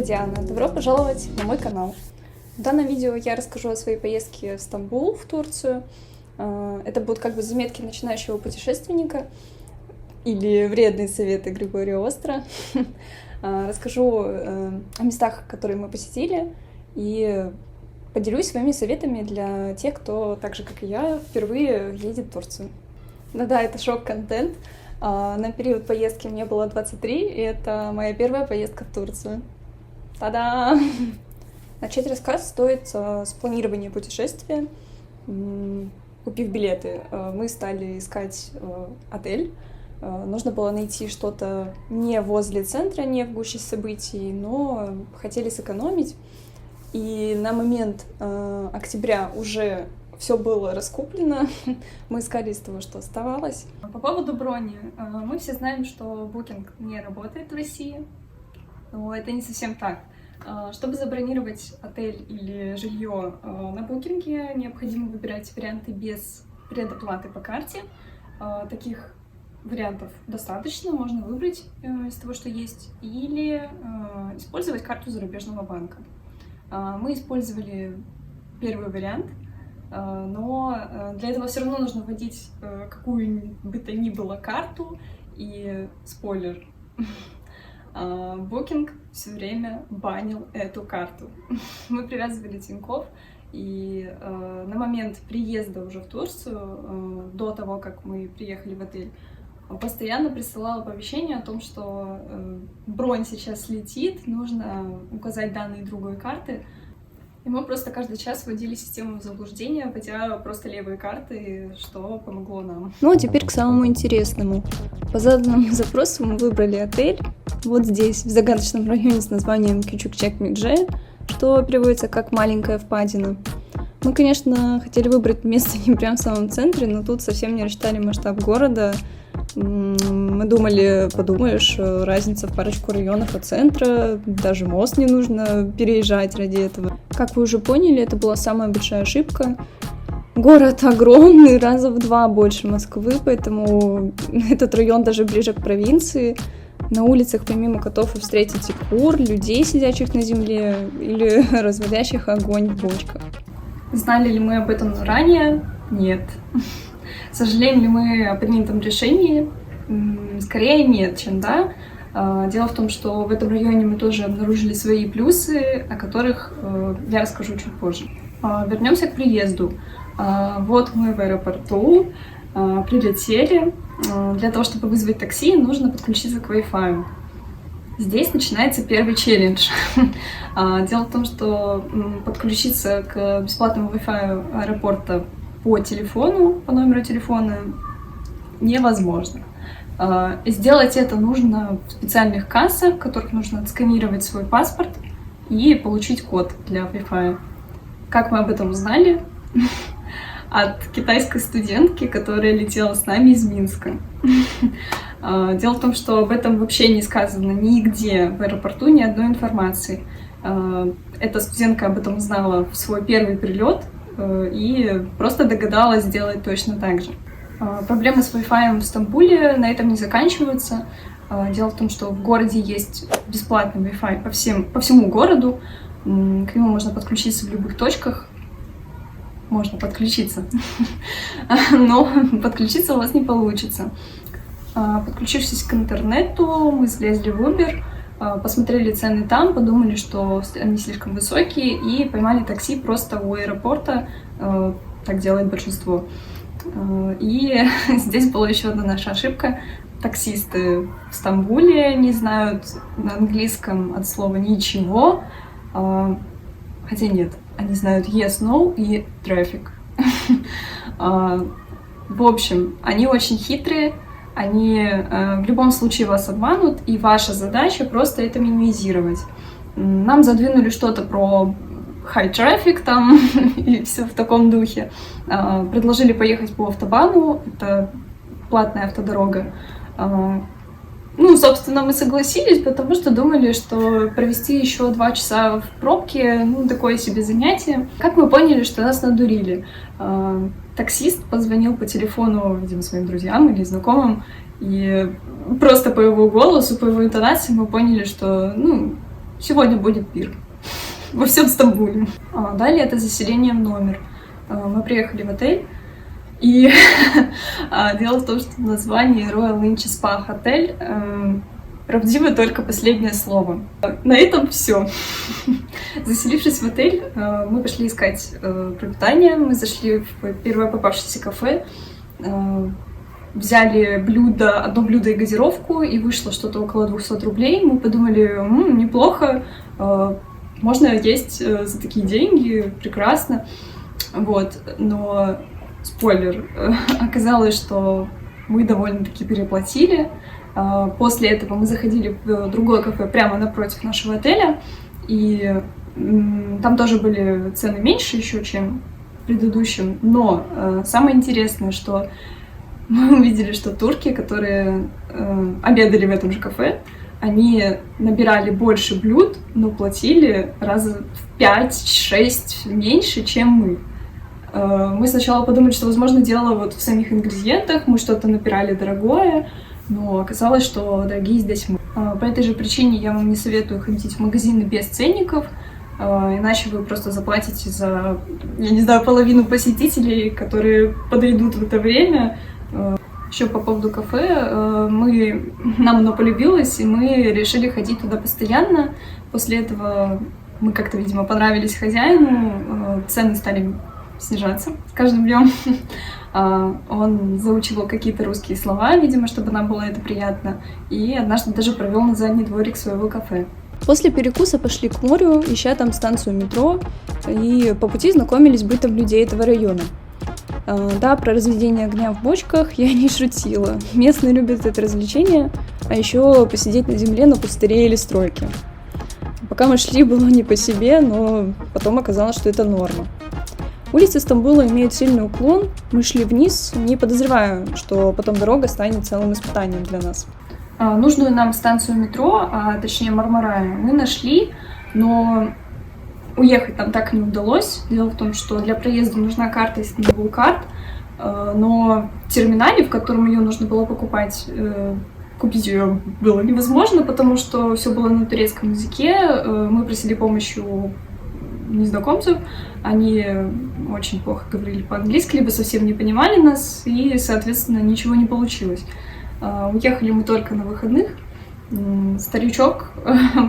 это Диана. Добро пожаловать на мой канал. В данном видео я расскажу о своей поездке в Стамбул, в Турцию. Это будут как бы заметки начинающего путешественника или вредные советы Григория Остра. Расскажу о местах, которые мы посетили, и поделюсь своими советами для тех, кто, так же как и я, впервые едет в Турцию. Да, это шок-контент. На период поездки мне было 23, и это моя первая поездка в Турцию. Та-да! Начать рассказ стоит с планирования путешествия. Купив билеты, мы стали искать отель. Нужно было найти что-то не возле центра, не в гуще событий, но хотели сэкономить. И на момент октября уже все было раскуплено. Мы искали из того, что оставалось. По поводу брони. Мы все знаем, что Booking не работает в России. Но это не совсем так. Чтобы забронировать отель или жилье на Booking, необходимо выбирать варианты без предоплаты по карте. Таких вариантов достаточно, можно выбрать из того, что есть, или использовать карту зарубежного банка. Мы использовали первый вариант, но для этого все равно нужно вводить какую бы то ни было карту, и спойлер, Booking все время банил эту карту. Мы привязывали Тинькофф, и на момент приезда уже в Турцию, до того, как мы приехали в отель, постоянно присылала оповещение о том, что бронь сейчас летит, нужно указать данные другой карты. И мы просто каждый час вводили систему в заблуждение, вводя просто левые карты, что помогло нам. Ну а теперь к самому интересному. По заданному запросу мы выбрали отель вот здесь, в загадочном районе с названием Küçükçekmece, что переводится как «маленькая впадина». Мы, конечно, хотели выбрать место не прямо в самом центре, но тут совсем не рассчитали масштаб города. Мы думали, подумаешь, разница в парочку районов от центра, даже мост не нужно переезжать ради этого. Как вы уже поняли, это была самая большая ошибка. Город огромный, раза в 2 больше Москвы, поэтому этот район даже ближе к провинции. На улицах помимо котов вы встретите кур, людей, сидящих на земле, или разводящих огонь в бочках. Знали ли мы об этом ранее? Нет. Сожалеем ли мы о принятом решении? Скорее нет, чем да. Дело в том, что в этом районе мы тоже обнаружили свои плюсы, о которых я расскажу чуть позже. Вернемся к приезду. Вот мы в аэропорту, прилетели. Для того, чтобы вызвать такси, нужно подключиться к Wi-Fi. Здесь начинается первый челлендж. Дело в том, что подключиться к бесплатному Wi-Fi аэропорта по телефону, по номеру телефона невозможно. Сделать это нужно в специальных кассах, в которых нужно отсканировать свой паспорт и получить код для Wi-Fi. Как мы об этом узнали? От китайской студентки, которая летела с нами из Минска. Дело в том, что об этом вообще не сказано нигде в аэропорту, ни одной информации. Эта студентка об этом узнала в свой первый прилет и просто догадалась сделать точно так же. Проблемы с Wi-Fi в Стамбуле на этом не заканчиваются. Дело в том, что в городе есть бесплатный Wi-Fi по всему городу. К нему можно подключиться в любых точках. Можно подключиться, но подключиться у вас не получится. Подключившись к интернету, мы залезли в Uber, посмотрели цены там, подумали, что они слишком высокие, и поймали такси просто у аэропорта. Так делает большинство. И здесь была еще одна наша ошибка. Таксисты в Стамбуле не знают на английском от слова «ничего». Хотя нет, они знают yes, no и traffic. В общем, они очень хитрые, они в любом случае вас обманут, и ваша задача просто это минимизировать. Нам задвинули что-то про high traffic там и все в таком духе. Предложили поехать по автобану, это платная автодорога. Ну, собственно, мы согласились, потому что думали, что провести еще 2 часа в пробке, ну, такое себе занятие. Как мы поняли, что нас надурили? Таксист позвонил по телефону, видимо, своим друзьям или знакомым, и просто по его голосу, по его интонации мы поняли, что, ну, сегодня будет пир во всем Стамбуле. Далее это заселение в номер. Мы приехали в отель, и дело в том, что в названии Royal Inchi Spa Hotel правдиво только последнее слово. На этом все. Заселившись в отель, мы пошли искать пропитание. Мы зашли в первое попавшееся кафе, взяли одно блюдо и газировку, и вышло что-то около 200 рублей. Мы подумали, неплохо, можно есть за такие деньги, прекрасно. Вот, но спойлер, оказалось, что мы довольно-таки переплатили. После этого мы заходили в другое кафе прямо напротив нашего отеля, и там тоже были цены меньше еще, чем в предыдущем. Но самое интересное, что мы увидели, что турки, которые обедали в этом же кафе, они набирали больше блюд, но платили раза в 5-6 меньше, чем мы. Мы сначала подумали, что, возможно, дело вот в самих ингредиентах, мы что-то набирали дорогое, но оказалось, что дорогие здесь мы. По этой же причине я вам не советую ходить в магазины без ценников, иначе вы просто заплатите за, я не знаю, половину посетителей, которые подойдут в это время. Еще по поводу кафе, нам оно полюбилось, и мы решили ходить туда постоянно. После этого мы как-то, видимо, понравились хозяину, цены стали снижаться с каждым днем. Он заучил какие-то русские слова, видимо, чтобы нам было это приятно, и однажды даже провел на задний дворик своего кафе. После перекуса пошли к морю, ища там станцию метро, и по пути знакомились с бытом людей этого района. Да, про разведение огня в бочках я не шутила. Местные любят это развлечение, а еще посидеть на земле на пустыре или стройке. Пока мы шли, было не по себе, но потом оказалось, что это норма. Улицы Стамбула имеют сильный уклон, мы шли вниз, не подозревая, что потом дорога станет целым испытанием для нас. Нужную нам станцию метро, а точнее Мармарая, мы нашли, но уехать там так и не удалось. Дело в том, что для проезда нужна карта из Стамбулкарт, но в терминале, в котором ее нужно было покупать, купить ее было невозможно, потому что все было на турецком языке. Мы просили помощи у незнакомцев, они очень плохо говорили по-английски, либо совсем не понимали нас, и, соответственно, ничего не получилось. Уехали мы только на выходных. Старичок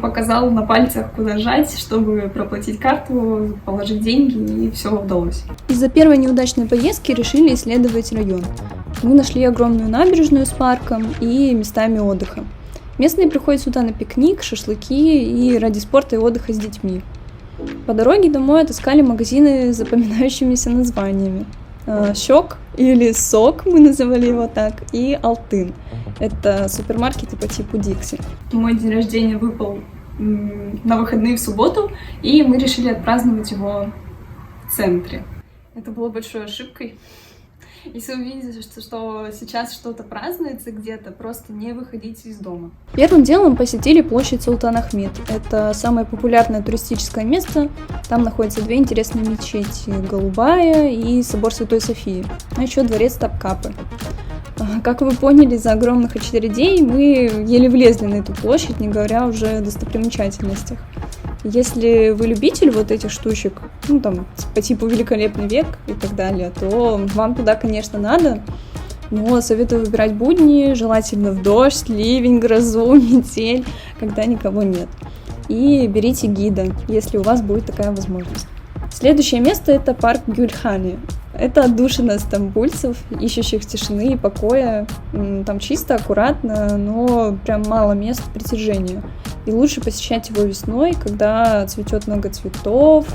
показал на пальцах, куда жать, чтобы проплатить карту, положить деньги, и все удалось. Из-за первой неудачной поездки решили исследовать район. Мы нашли огромную набережную с парком и местами отдыха. Местные приходят сюда на пикник, шашлыки и ради спорта и отдыха с детьми. По дороге домой отыскали магазины с запоминающимися названиями. Щок или Сок, мы называли его так, и Алтын. Это супермаркеты по типу Дикси. Мой день рождения выпал на выходные в субботу, и мы решили отпраздновать его в центре. Это было большой ошибкой. Если вы видите, что сейчас что-то празднуется где-то, просто не выходите из дома. Первым делом посетили площадь Султан Ахмед. Это самое популярное туристическое место. Там находятся две интересные мечети: Голубая и собор Святой Софии, а еще дворец Топкапы. Как вы поняли, из-за огромных очередей мы еле влезли на эту площадь, не говоря уже о достопримечательностях. Если вы любитель вот этих штучек, там, по типу «Великолепный век» и так далее, то вам туда, конечно, надо, но советую выбирать будни, желательно в дождь, ливень, грозу, метель, когда никого нет. И берите гида, если у вас будет такая возможность. Следующее место — это парк Гюльхане. Это отдушина стамбульцев, ищущих тишины и покоя. Там чисто, аккуратно, но прям мало мест притяжения. И лучше посещать его весной, когда цветет много цветов,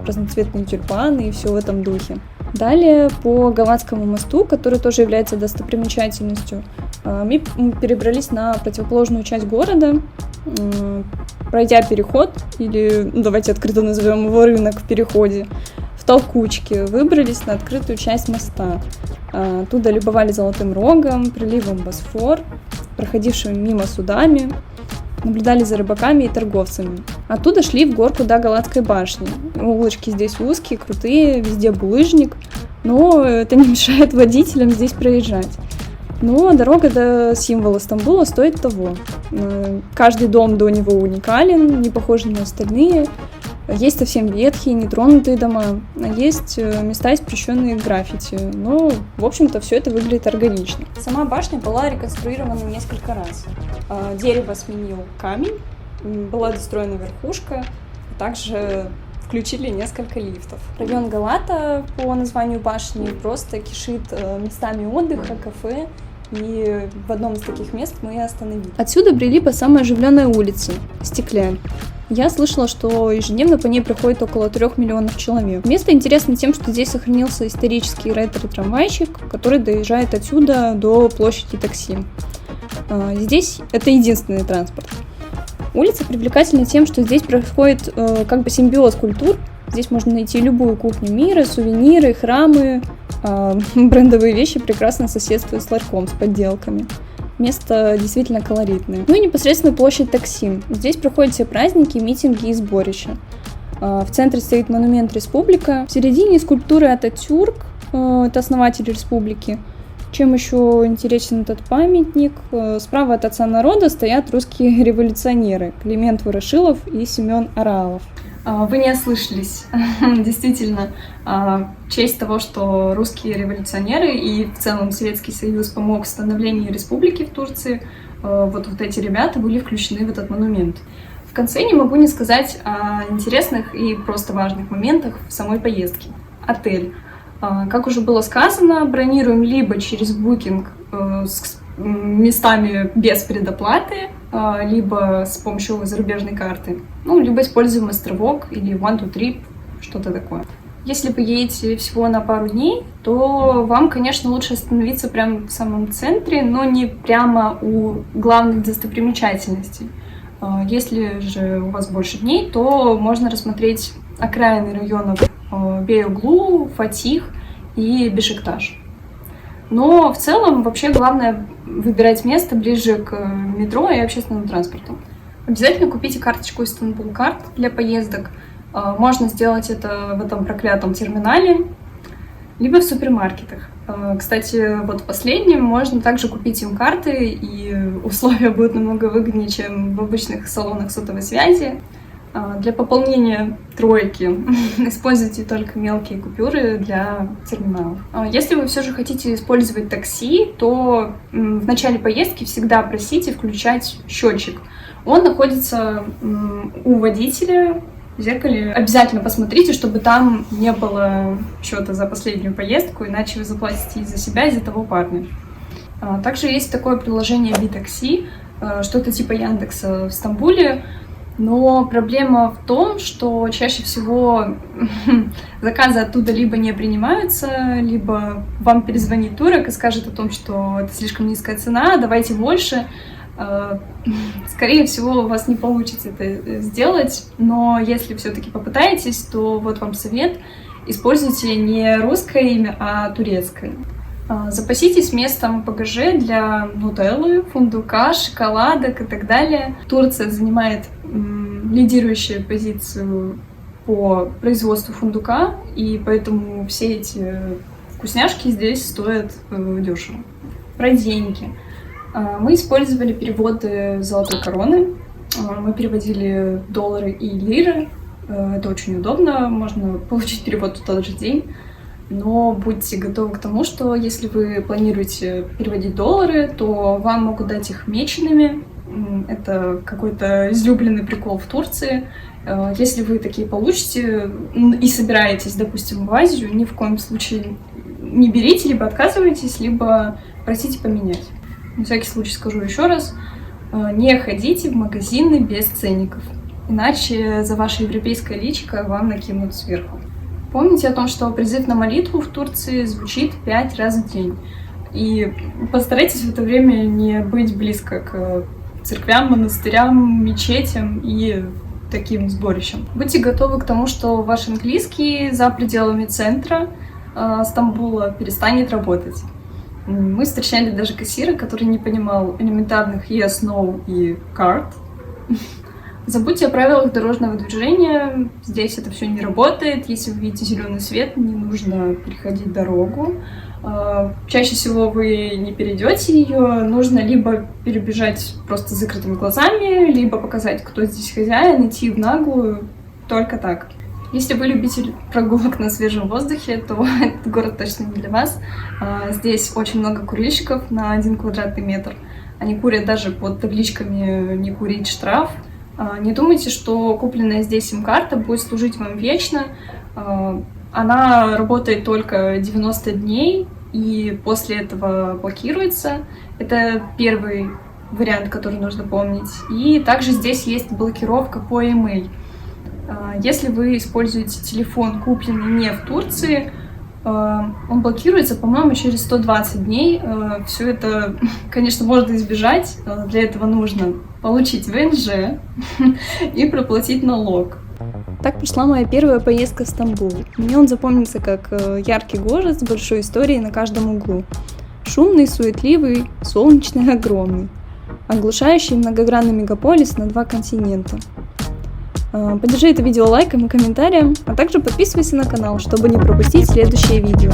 разноцветные тюльпаны и все в этом духе. Далее по Галатскому мосту, который тоже является достопримечательностью, мы перебрались на противоположную часть города, пройдя переход, или давайте открыто назовем его рынок в переходе, в толкучке, выбрались на открытую часть моста. Оттуда любовали Золотым Рогом, проливом Босфор, проходившими мимо судами, наблюдали за рыбаками и торговцами. Оттуда шли в горку до Галатской башни. Улочки здесь узкие, крутые, везде булыжник, но это не мешает водителям здесь проезжать. Но дорога до символа Стамбула стоит того. Каждый дом до него уникален, не похож на остальные. Есть совсем ветхие, нетронутые дома, а есть места, испещренные граффити. Но, в общем-то, все это выглядит органично. Сама башня была реконструирована несколько раз. Дерево сменил камень, была достроена верхушка, а также включили несколько лифтов. Район Галата по названию башни просто кишит местами отдыха, кафе, и в одном из таких мест мы и остановились. Отсюда брели по самой оживленной улице – Стеклянь. Я слышала, что ежедневно по ней приходит около 3 миллионов человек. Место интересно тем, что здесь сохранился исторический ретро-трамвайчик, который доезжает отсюда до площади Таксим. Здесь это единственный транспорт. Улица привлекательна тем, что здесь происходит как бы симбиоз культур. Здесь можно найти любую кухню мира, сувениры, храмы, брендовые вещи прекрасно соседствуют с ларьком с подделками. Место действительно колоритное. Ну и непосредственно площадь Таксим. Здесь проходят все праздники, митинги и сборища. В центре стоит монумент Республика. В середине скульптура Ататюрк, это основатель республики. Чем еще интересен этот памятник? Справа от отца народа стоят русские революционеры Климент Ворошилов и Семен Оралов. Вы не ослышались. Действительно, в честь того, что русские революционеры и в целом Советский Союз помог в становлению республики в Турции, вот эти ребята были включены в этот монумент. В конце не могу не сказать о интересных и просто важных моментах в самой поездке. Отель. Как уже было сказано, бронируем либо через Booking с местами без предоплаты, либо с помощью зарубежной карты, либо используем островок или One-to-Trip, что-то такое. Если вы едете всего на пару дней, то вам, конечно, лучше остановиться прямо в самом центре, но не прямо у главных достопримечательностей. Если же у вас больше дней, то можно рассмотреть окраины районов Бейоглу, Фатих и Бешикташ. Но в целом вообще главное выбирать место ближе к метро и общественному транспорту. Обязательно купите карточку Istanbul Card для поездок. Можно сделать это в этом проклятом терминале, либо в супермаркетах. Кстати, в последнем можно также купить сим-карты, и условия будут намного выгоднее, чем в обычных салонах сотовой связи. Для пополнения тройки используйте только мелкие купюры для терминалов. Если вы все же хотите использовать такси, то в начале поездки всегда просите включать счетчик. Он находится у водителя в зеркале. Обязательно посмотрите, чтобы там не было счета за последнюю поездку, иначе вы заплатите и за себя, и за того парня. Также есть такое приложение B-Taxi, что-то типа Яндекса в Стамбуле. Но проблема в том, что чаще всего заказы оттуда либо не принимаются, либо вам перезвонит турок и скажет о том, что это слишком низкая цена, давайте больше. Скорее всего, у вас не получится это сделать, но если все-таки попытаетесь, то вот вам совет: используйте не русское имя, а турецкое. Запаситесь местом в багаже для нутеллы, фундука, шоколадок и так далее. Турция занимает лидирующую позицию по производству фундука, и поэтому все эти вкусняшки здесь стоят дешево. Про деньги. Мы использовали переводы золотой короны. Мы переводили доллары и лиры. Это очень удобно, можно получить перевод в тот же день. Но будьте готовы к тому, что если вы планируете переводить доллары, то вам могут дать их меченными. Это какой-то излюбленный прикол в Турции. Если вы такие получите и собираетесь, допустим, в Азию, ни в коем случае не берите, либо отказывайтесь, либо просите поменять. На всякий случай скажу еще раз: не ходите в магазины без ценников, иначе за ваше европейское личико вам накинут сверху. Помните о том, что призыв на молитву в Турции звучит 5 раз в день. И постарайтесь в это время не быть близко к церквям, монастырям, мечетям и таким сборищам. Будьте готовы к тому, что ваш английский за пределами центра Стамбула перестанет работать. Мы встречали даже кассира, который не понимал элементарных yes, no и card. Забудьте о правилах дорожного движения. Здесь это все не работает. Если вы видите зеленый свет, не нужно переходить дорогу. Чаще всего вы не перейдете ее. Нужно либо перебежать просто с закрытыми глазами, либо показать, кто здесь хозяин, идти в наглую. Только так. Если вы любитель прогулок на свежем воздухе, то этот город точно не для вас. Здесь очень много курильщиков на 1 квадратный метр. Они курят даже под табличками «Не курить, штраф». Не думайте, что купленная здесь сим-карта будет служить вам вечно. Она работает только 90 дней и после этого блокируется. Это первый вариант, который нужно помнить. И также здесь есть блокировка по e-mail. Если вы используете телефон, купленный не в Турции, он блокируется, по-моему, через 120 дней. Все это, конечно, можно избежать. Для этого нужно получить ВНЖ и проплатить налог. Так прошла моя первая поездка в Стамбул. Мне он запомнился как яркий город с большой историей на каждом углу. Шумный, суетливый, солнечный, огромный. Оглушающий многогранный мегаполис на 2 континента. Поддержи это видео лайком и комментарием, а также подписывайся на канал, чтобы не пропустить следующее видео.